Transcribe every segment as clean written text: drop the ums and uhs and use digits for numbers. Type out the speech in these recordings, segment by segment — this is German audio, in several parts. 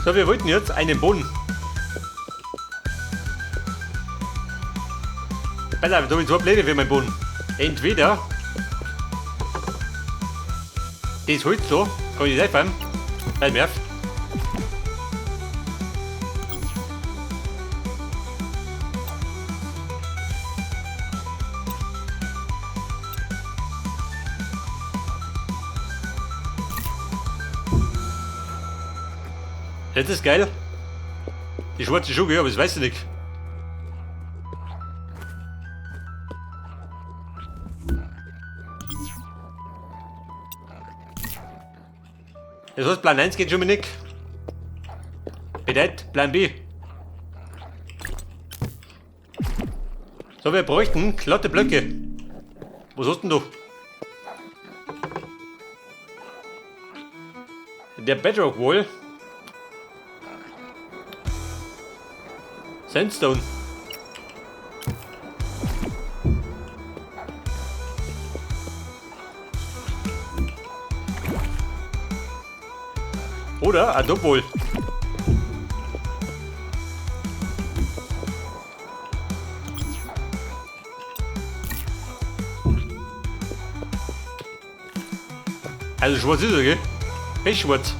So, wir wollten jetzt einen Boden. Pass auf, da habe ich zwei Pläne für meinen Boden. Entweder das Holz so, kann ich das einfahren. Bleib mir auf. Das ist geil. Die schwarze Schuhe, aber das weißt du nicht. Das heißt, Plan 1 geht schon mal nicht. Bedeutet Plan B. So, wir bräuchten glatte Blöcke. Was hast denn du? Der Bedrock Wall. Sandstone. Oder Adobe Wall. Also schwarz ist er, gell? Pechschwarz.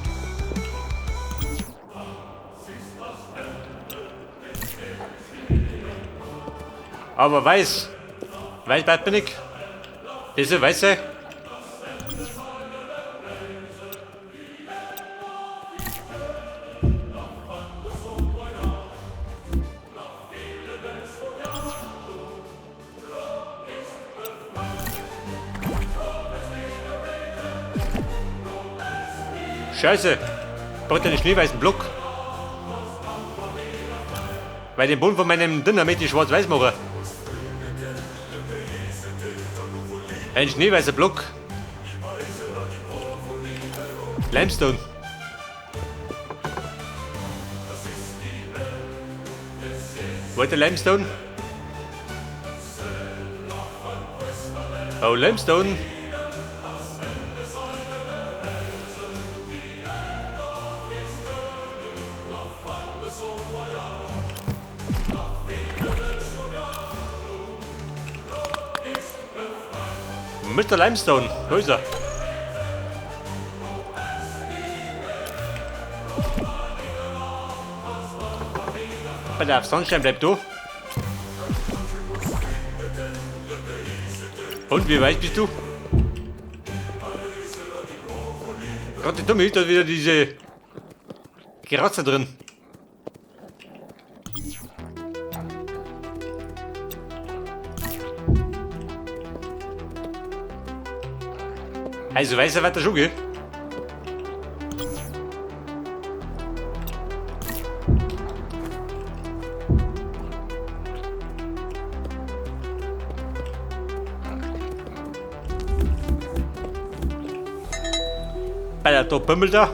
Aber weiß. Weiß bleibt mir nicht. Das ist ein weiße. Scheiße. Ich brauche einen schneeweißen Block. Weil den Boden von meinem Dynamit ich schwarz-weiß mache. Ein schneeweißer Block. Limestone. Weiter Limestone. Oh, Limestone. Mr. Limestone, wo ist er? Bei der Sonnenstein bleibt du. Und wie weit bist du? Gerade dumm ist da wieder diese Kratzer drin. Also weiß er weiter schon, gell? Bei der Top-Bimmel da.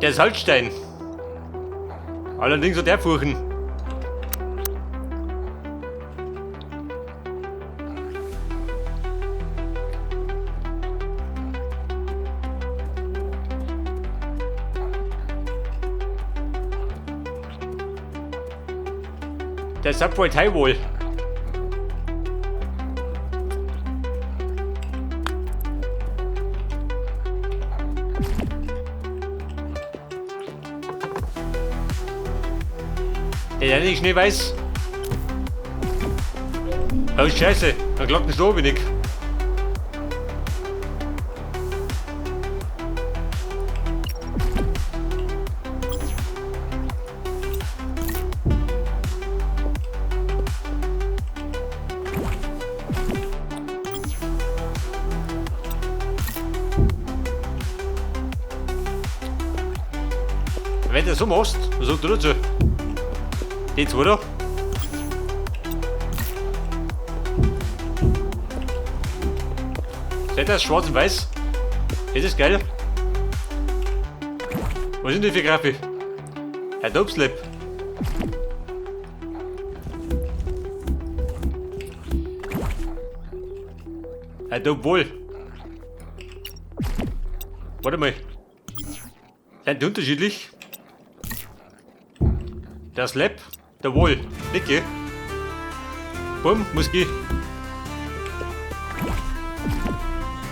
Der Salzstein. Allerdings hat der Furchen. Der Subway High Wall. Der nicht schneeweiß. Oh Scheiße, dann glockt es oben nicht. Wenn du das so machst, was sagst du dazu? Die zwei da. Seht ihr das schwarz und weiß? Das ist geil. Was sind die für Grafik? Adobe Slab. da wohl. Warte mal. Sind die unterschiedlich? Der Slap, der wohl. Nicke. Bumm, muss gehen.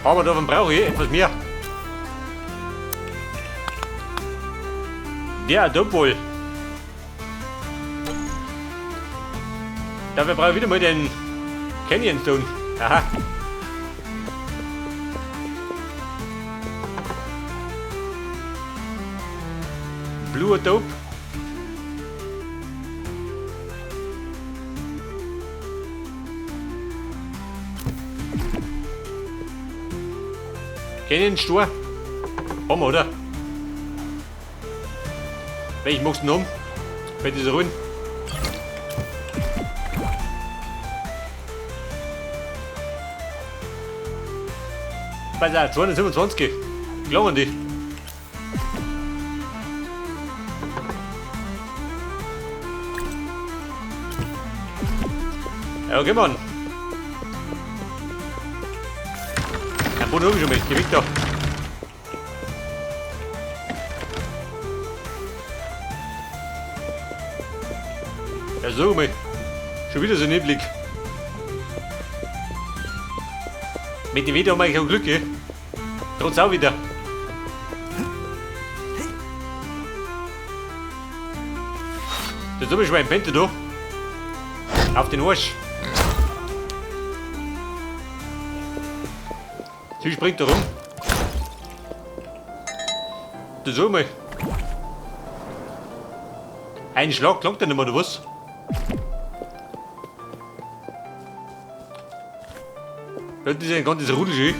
Aber davon brauche ich etwas mehr. Der da wohl. Dafür brauche ich wieder mal den Canyon Stone. Aha. Blue Dope. Canyon Stur. Haben wir, oder? Welchen machst du denn um? Bei dieser Runde? Pass auf, 227. Gelangen die. Ja, okay, Mann. Ein Boden habe ich schon mit. Geh weg da. Ja, so mal. Schon wieder so neblig. Mit dem Wetter haben wir eigentlich auch Glück, gell? Trotz auch wieder. Da habe ich schon ein Pente da. Auf den Arsch. Sie springt da rum. Da so mal. Ein Schlag klangt dann nicht mehr, oder was? Das ist ein ganzes Rudel schön.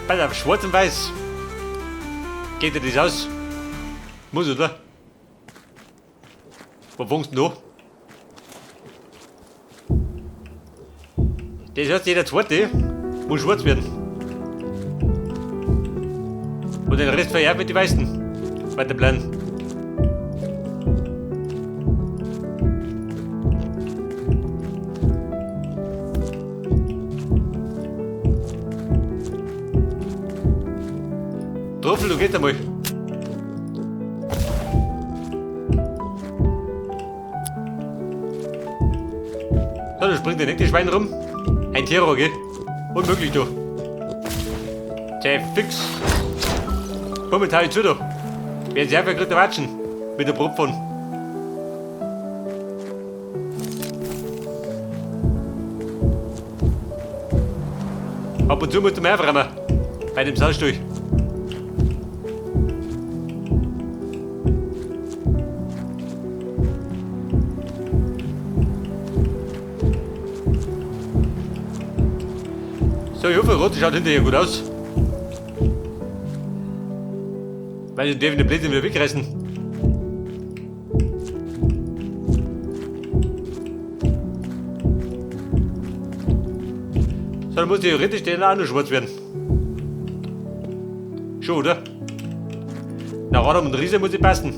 Pass auf, schwarz und weiß. Geht dir das aus? Muss, oder? Wo fängst du an? Das heißt, jeder zweite muss schwarz werden. Und den Rest verjährt mit den Weißen. Weiter bleiben. Trüffel, du gehst einmal. So, da springt der nächste Schwein rum. Ein Terror, gell? Unmöglich, du. Tja, fix. Momentan zu, du. Werden sie einfach gerade watschen. Mit der Probe von. Ab und zu musst du mehr aufräumen. Bei dem Saustall. So, ich hoffe, Rot schaut hinterher gut aus. Weil ich den Blödsinn wieder wegreißen. So, dann muss theoretisch der auch noch schwarz werden. Schon, oder? Nach Adam und Riese muss ich passen.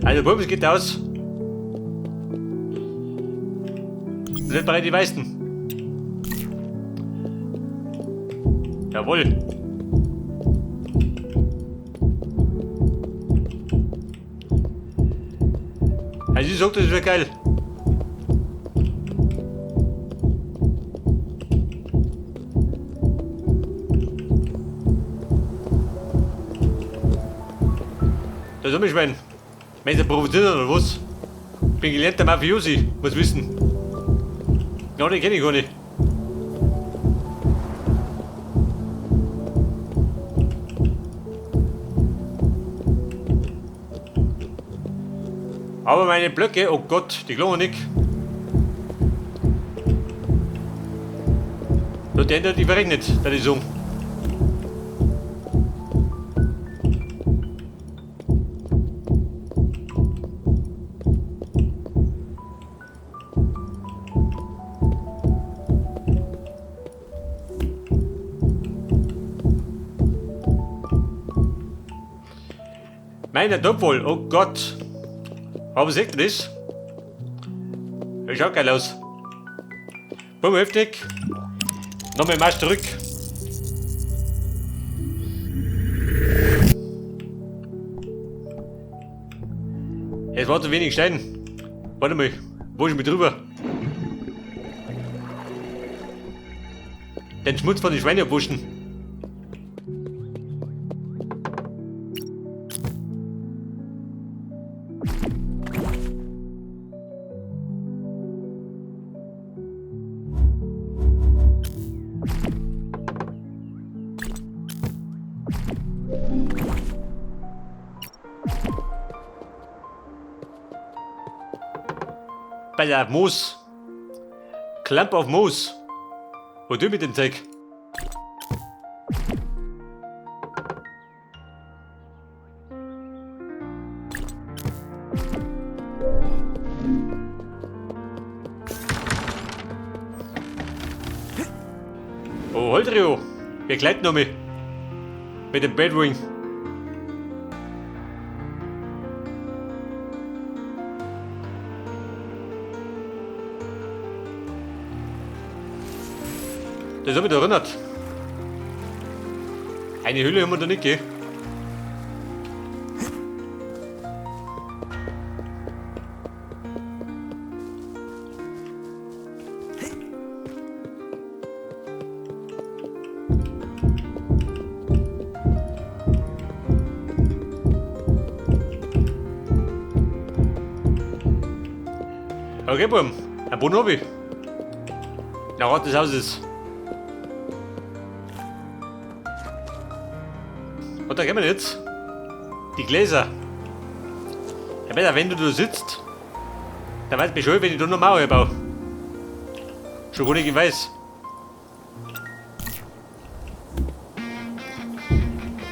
Also, Bums geht aus. Sind bereit die Weißen. Jawohl. Also, ich sag, das wäre geil. Da soll mich Schwein. Meinst du provozieren oder was? Ich bin gelernter Mafiosi, muss wissen. Ja, den kenne ich gar nicht. Aber meine Blöcke, oh Gott, die gelungen nicht. So, die Ende, die verregnet, das ist so. Meine Topwohl, oh Gott. Aber seht ihr das? Das schaut geil aus. Bumm, heftig. Nochmal Marsch zurück. Es war zu wenig Stein. Warte mal, wo ist ich mit drüber? Den Schmutz von den Schweinen abwuschen. Bei der Moos. Clump auf Moos. Wo du mit dem Zeug? Oh, Holdrio. Wir gleiten noch mit. Mit dem Bedwing. Das habe ich da erinnert. Eine Hülle haben wir da nicht, gell? Okay, Buben. Ein Boden habe ich. Der Rat des Hauses. Und da gehen wir jetzt. Die Gläser. Ja, besser, wenn du da sitzt, dann weißt du Bescheid, wenn ich da noch Mauer baue. Schon gar nicht in weiß.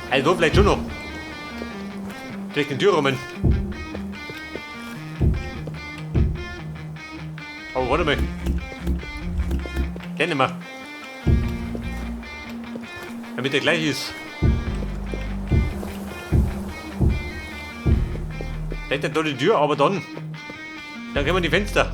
Also da vielleicht schon noch. Durch den Türrahmen. Aber warte mal. Den nehmen wir. Damit der gleich ist. Nicht da die Tür, aber dann können wir die Fenster.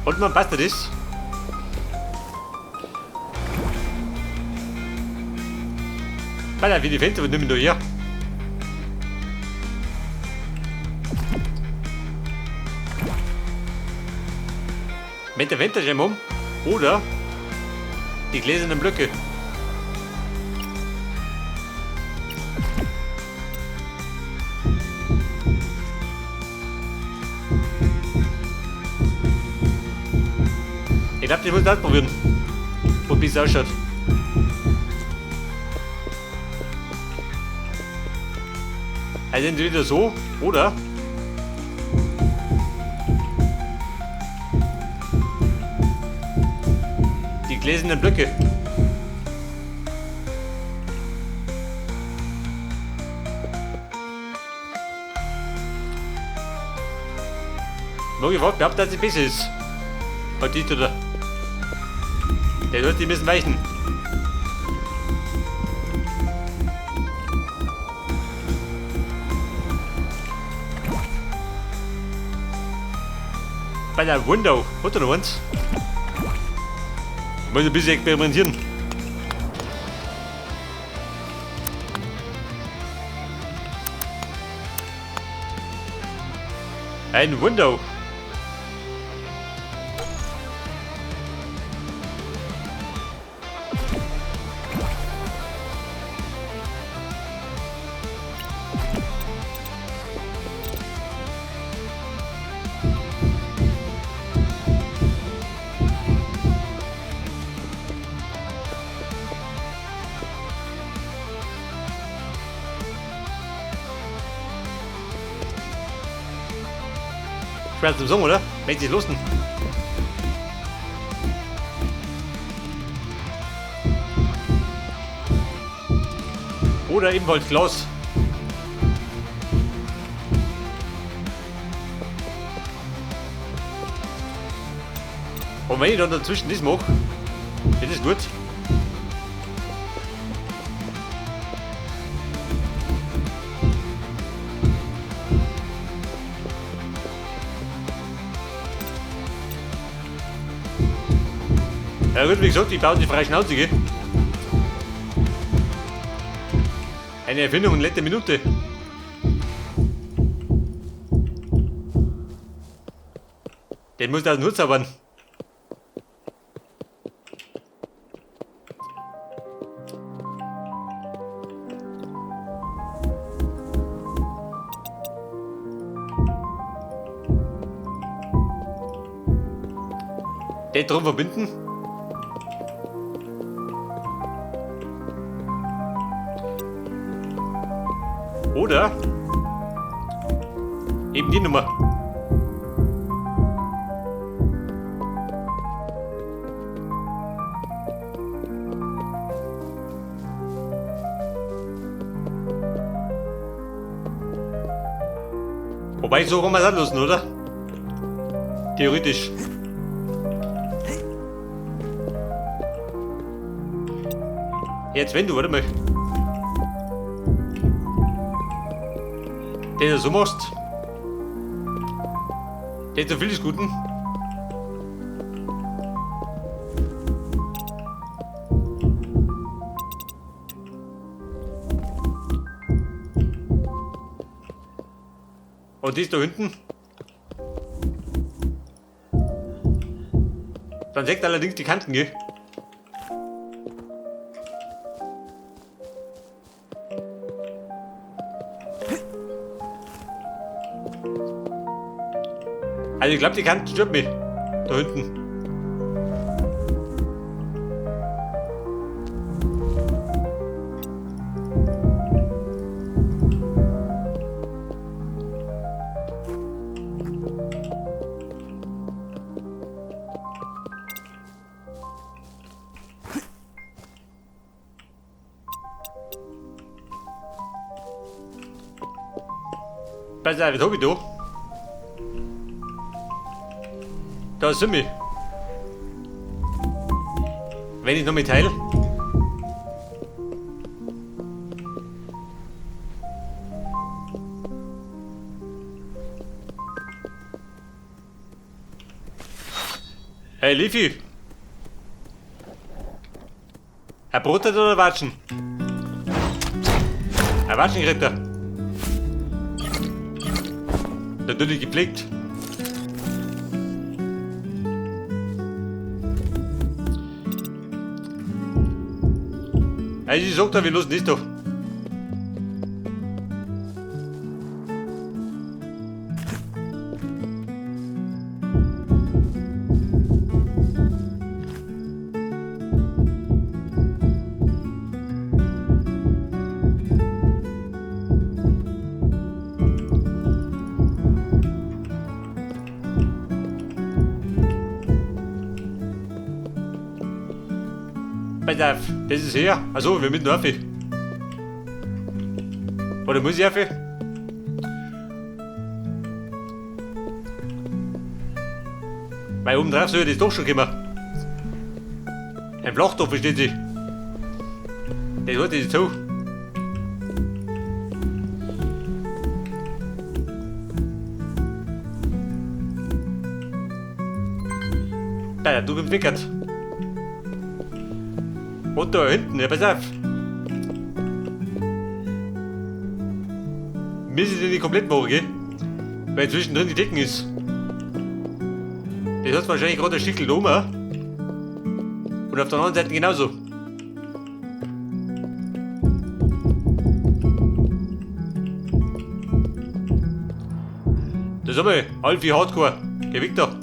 Und man passt das. Weil wie die Fenster, was nehmen wir da hier? Mit der Fensterscheibe um oder die gläsernen Blöcke. Ich glaube, ich muss das probieren, wie es ausschaut. Also entweder so oder die gläsernen Blöcke. Nur gefragt, ob das besser ist. Und die oder? Der hört, die müssen weichen. Bei der Window. Hat er noch eins? Ich muss ein bisschen experimentieren. Ein Window. Schwer zum Song, oder? Mächt sich lusten. Oder ebenfalls Klaus. Und wenn ich dann dazwischen das mache, das ist gut. Ja gut, wie gesagt, ich baue die freie Schnauze, gell? Eine Erfindung in letzter Minute. Den muss das nur zaubern. Den drum verbinden. Oder eben die Nummer. Wobei, so kann man es anlassen, oder? Theoretisch. Jetzt wenn du, warte mal. Den du so machst. Den so viel ist Guten. Und das da hinten. Dann sägt allerdings die Kanten, gell? Also ich glaube, die Kante stört mich. Da hinten. Pass auf, was hab ich da? Da sind wir. Wenn ich noch mit teile. Hey Lifi. Herr Brotet oder Watschen? Herr Watschen kriegt er. Natürlich gepflegt. Also ich sag da, wir losen das doch. Pass auf, das ist her. Achso, wir müssen rauf. Oder muss ich rauf? Weil oben drauf soll das doch schon kommen. Ein Flachdorf, versteht sich. Das hat jetzt so. Da, du bist wickert. Und da hinten, ja, pass auf. Müssen sie nicht komplett machen, gell? Weil zwischendrin die Decken ist. Das hat wahrscheinlich gerade ein Stückchen oben. Und auf der anderen Seite genauso. Das haben wir, Alfie Hardcore. Geh weg da.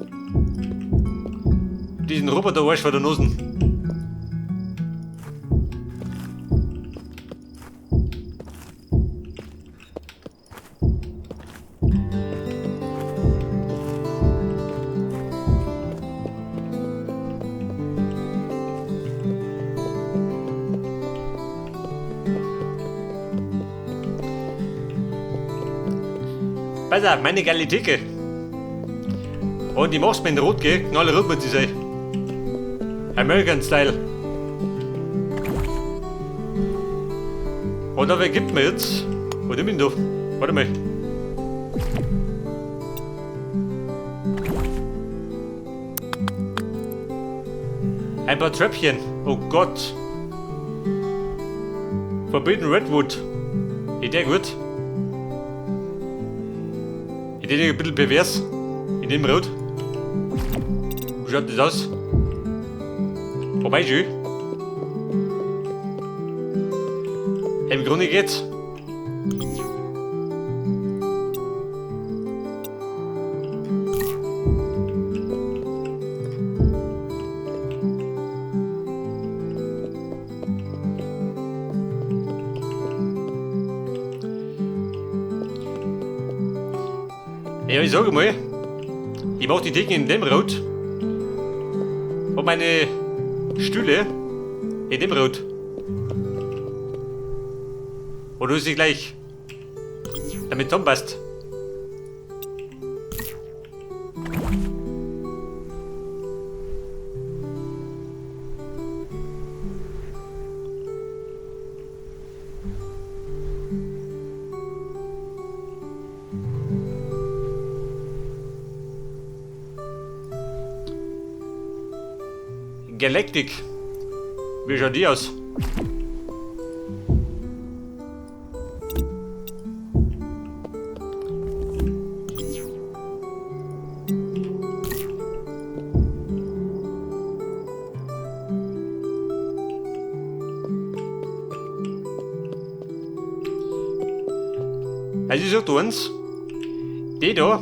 Diesen Roboter-Arsch vor der Nase. Pass auf, meine geile Theke. Und die machst du in Rot, gell? Knallrot muss die sein. American Style. Und wer gibt mir jetzt? Wo nimm ihn da? Warte mal. Ein paar Tröpfchen. Oh Gott. Forbidden Redwood. Ist der gut? Ist der ein bisschen pervers? In dem Rot? Wie schaut das aus? Wobei schön. Im Grunde geht's. Ja, ich sage mal, ich mache die Decken in dem Rot und meine Stühle in dem Rot. Und du sie gleich, damit Tom passt. Galactic. Wie schaut die aus? Also sagt uns, die da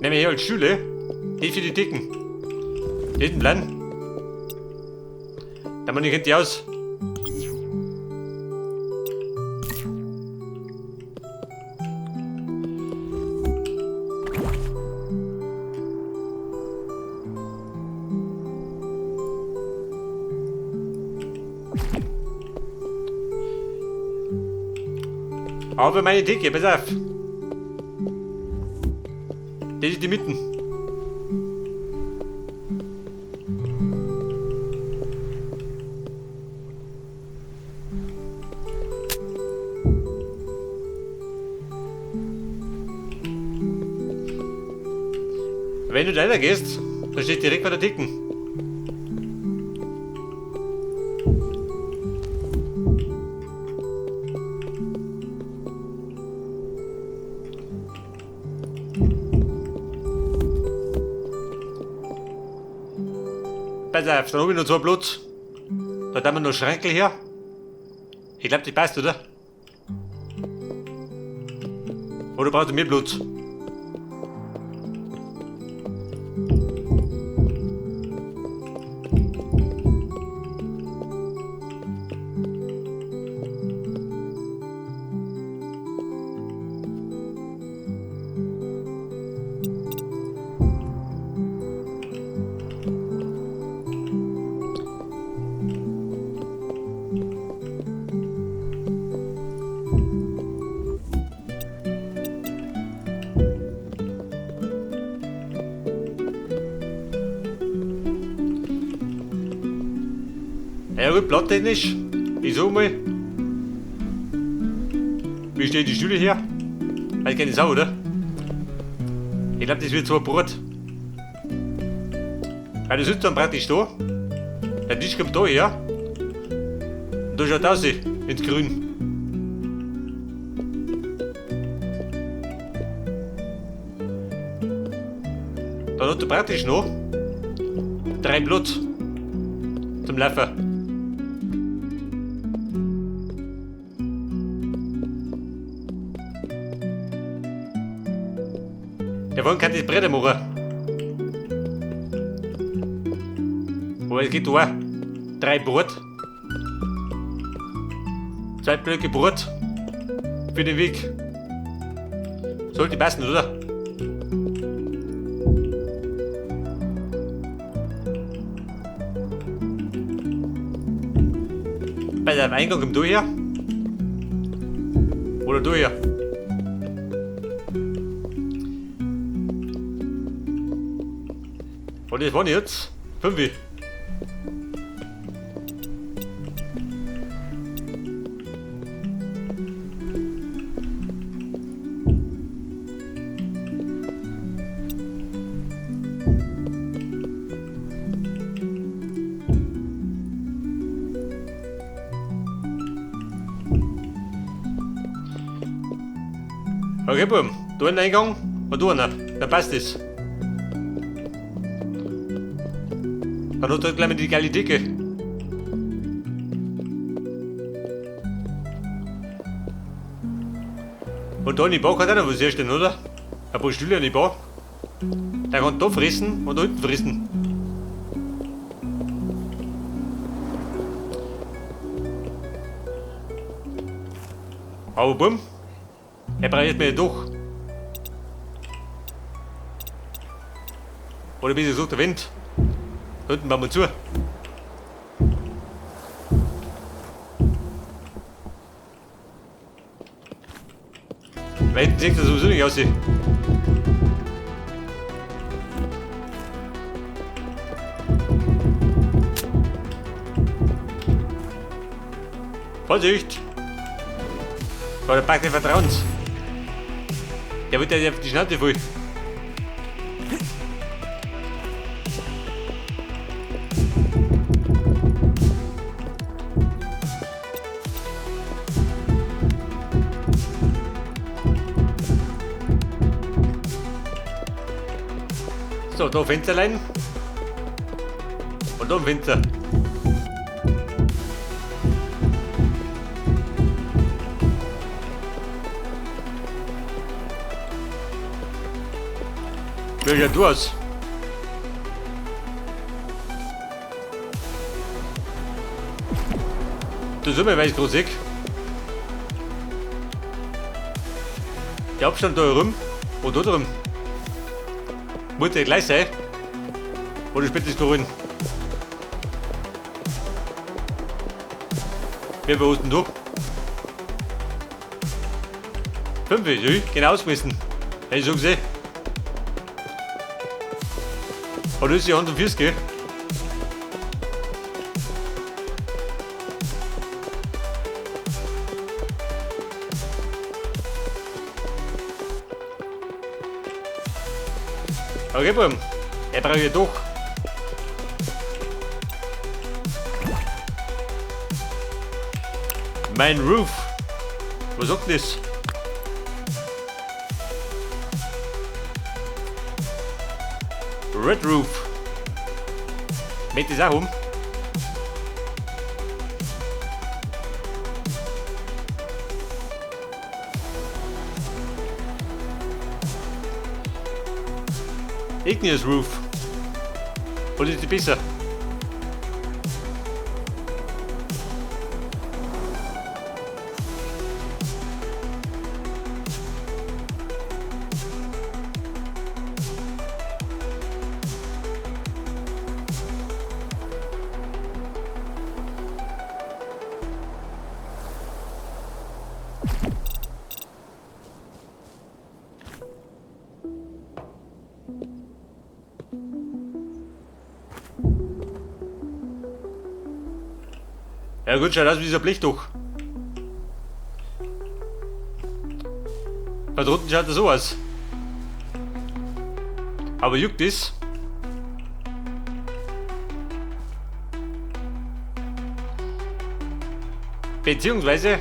nehmen wir hier als Stühle, die für die Dicken. Den Plan. Da man nicht die aus. Aber meine Dicke, pass auf. Das ist die Mitten. Wenn du da gehst, dann steht direkt bei der Dicken. Pass auf, dann habe ich noch zwei Platz. Da haben wir noch Schränkel her. Ich glaube, die passt, oder? Oder brauchst du mehr Platz? Ja gut, platttechnisch, ich sag mal, wie stehen die Stühle her? Weiß keine Sau, oder? Ich glaube, das wird so ein Brot. Ja, du sitzt dann praktisch da. Der Tisch kommt da her. Und da schaut aus, ins Grün. Dann hat er praktisch noch 3 Blatt zum Laufen. Der wollen kann das Bretter machen. Aber es geht auch 3 Brot. 2 Blöcke Brot für den Weg. Sollte passen, oder? Bei der Eingang kommt du her. Oder du her. Und das waren jetzt 5. Okay, boom. Du einen Eingang und du einen. Dann passt es. Dann hat er gleich mal die geile Dicke. Und da in die Bar kann er noch was herstellen, oder? Ein paar Stühle in die Bar. Der kann da fressen und da unten fressen. Aber bumm. Er braucht jetzt mehr durch. Oder wie gesagt, der Wind. Da unten machen wir zu. Weil hinten sieht das sowieso nicht aus. Vorsicht! War der Pack des Vertrauens. Der wird ja auf die Schnauze voll. So, da Fensterlein. Und da ein Fenster. Wie schaut du aus? Der Summe weiß groß ich. Der Abstand da herum und da drum. Muss der gleich sein? Oder spät ist rein? Wer war denn da? 5, ja, genau ausgemessen. Hätte ich so gesehen. Aber das ist ja Hand und Füße, gell? Okay, Buben. Er braucht ja doch. Mein Roof. Was sagt das? Red Roof. Mit das auch um. Igneous Roof. Was ist die besser? Ja gut, schaut aus wie dieser Blechtuch. Da drunten schaut er so aus. Aber juckt es? Beziehungsweise...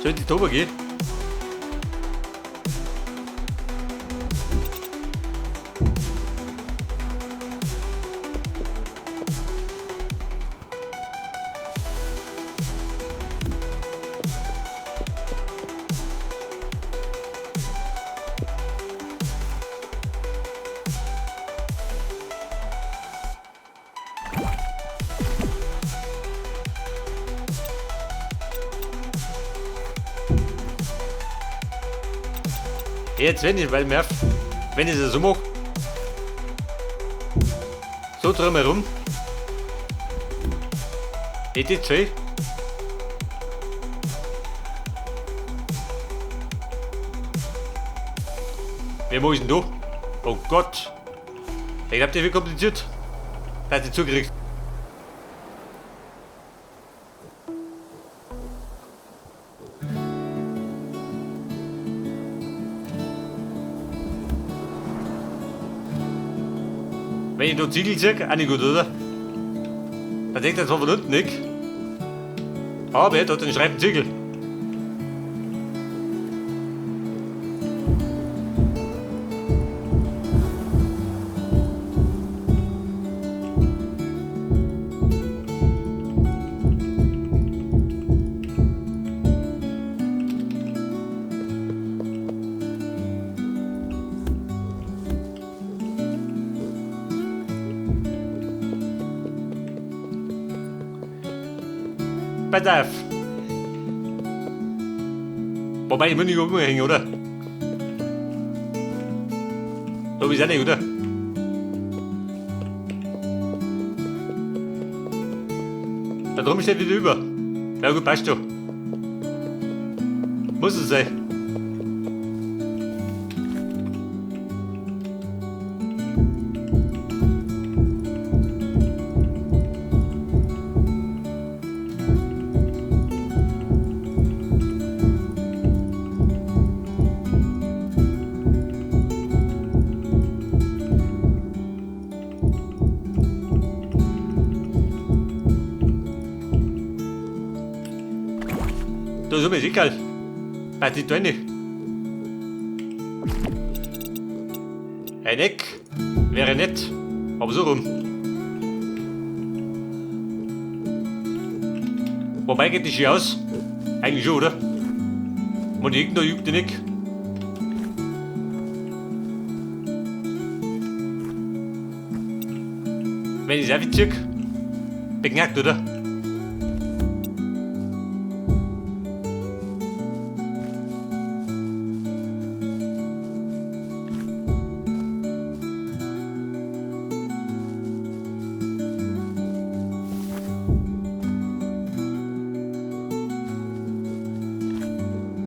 Sollte ich drüber gehen? Jetzt wenn ich, weil Merv, wenn ich es so mache, so drumherum, etc. Wie mache ich denn da? Oh Gott, ich glaube, das wird kompliziert, dass ich zugekriegt. Wenn ich da Ziegel sehe, auch nicht gut, oder? Da denkt er zwar von unten nicht. Aber er hat einen schreiben Ziegel. Pass auf. Wobei, ich muss nicht umhängen, oder? So ist auch nicht, oder? Da drum steht wieder über. Ja gut, passt doch. Muss es sein. Das ist mir egal. Was ist da nicht? Ein Eck wäre nett, aber so rum. Wobei geht das hier aus? Eigentlich schon, oder? Und irgendwo juckt den Eck. Wenn ich es aufziehe, beknackt, oder?